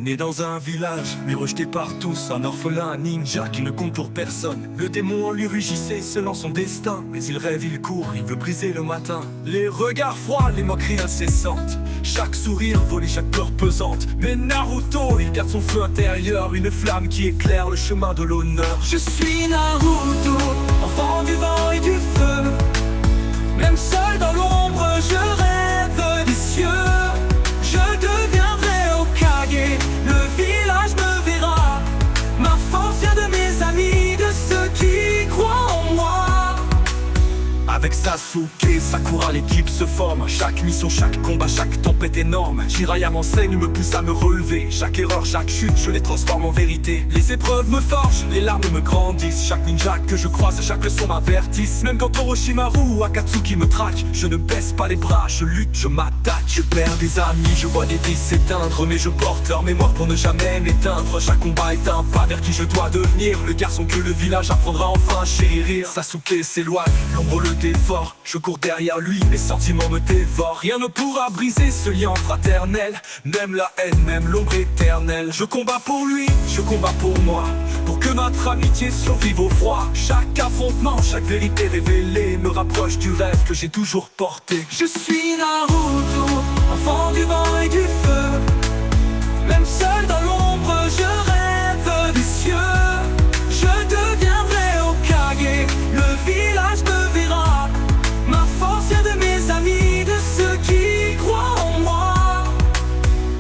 Né dans un village, mais rejeté par tous, un orphelin, un ninja qui ne compte pour personne. Le démon en lui rugissait selon son destin, mais il rêve, il court, il veut briser le matin. Les regards froids, les moqueries incessantes, chaque sourire volé, chaque peur pesante. Mais Naruto, il garde son feu intérieur, une flamme qui éclaire le chemin de l'honneur. Je suis Naruto, enfant du vent et du feu. Même seul dans l'ombre, je rêve des cieux. Je deviendrai Hokage, le village me verra. Ma force vient de mes amis, de ceux qui croient en moi. Avec Sasuke, Sakura, l'équipe se forme. Chaque mission, chaque combat, chaque tempête énorme. Jiraiya m'enseigne, me pousse à me relever. Chaque erreur, chaque chute, je les transforme en vérité. Les épreuves me forgent, les larmes me grandissent. Chaque ninja que je croise, chaque leçon m'avertisse. Même quand Orochimaru ou Akatsuki me traquent, je ne baisse pas les bras, je lutte, je m'attaque. Je perds des amis, je vois des vies s'éteindre, mais je porte leur mémoire pour ne jamais m'éteindre. Chaque combat est un pas vers qui je dois devenir le garçon que le village apprendra enfin à chérir. Sasuke s'éloigne, l'ombre le dévore. Je cours derrière lui, les sentiments me dévorent. Rien ne pourra briser ce lien fraternel, même la haine, même l'ombre éternelle. Je combats pour lui, je combats pour moi, pour que notre amitié survive au froid. Chaque affrontement, chaque vérité révélée me rapproche du rêve que j'ai toujours porté. Je suis Naruto, enfant du vent et du feu. Même seul dans l'ombre, je rêve des cieux. Je deviendrai Hokage, le village me verra. Ma force vient de mes amis, de ceux qui croient en moi.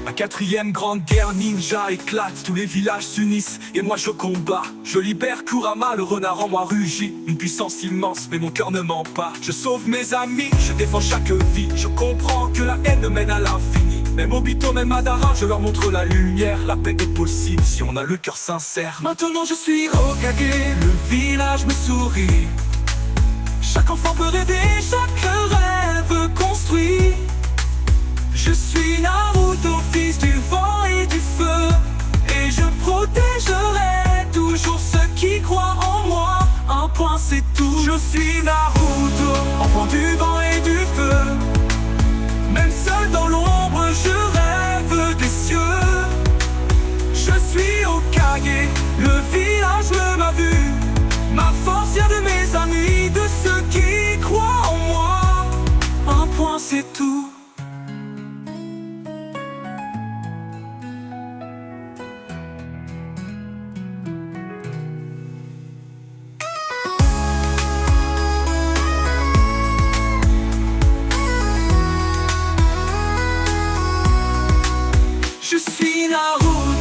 La quatrième grande guerre ninja éclate, tous les villages s'unissent et moi je combats. Je libère Kurama, le renard en moi rugit. Une puissance immense, mais mon cœur ne ment pas. Je sauve mes amis, je défends chaque vie. Je comprends que la haine mène à l'infini. Même Obito, même Madara, je leur montre la lumière. La paix est possible si on a le cœur sincère. Maintenant je suis Hokage, le village me sourit. Chaque enfant peut rêver, chaque rêve construit. Je suis Naruto, fils du vent et du feu. Et je protégerai toujours ceux qui croient en moi. Un point c'est tout. Je suis Naruto, enfant du vent et du feu. Même seul dans l'ombre, je rêve des cieux. Je suis Hokage, le village m'a vu. Ma force vient de mes amis, de ceux qui croient en moi. Un point c'est tout. Je suis Naruto.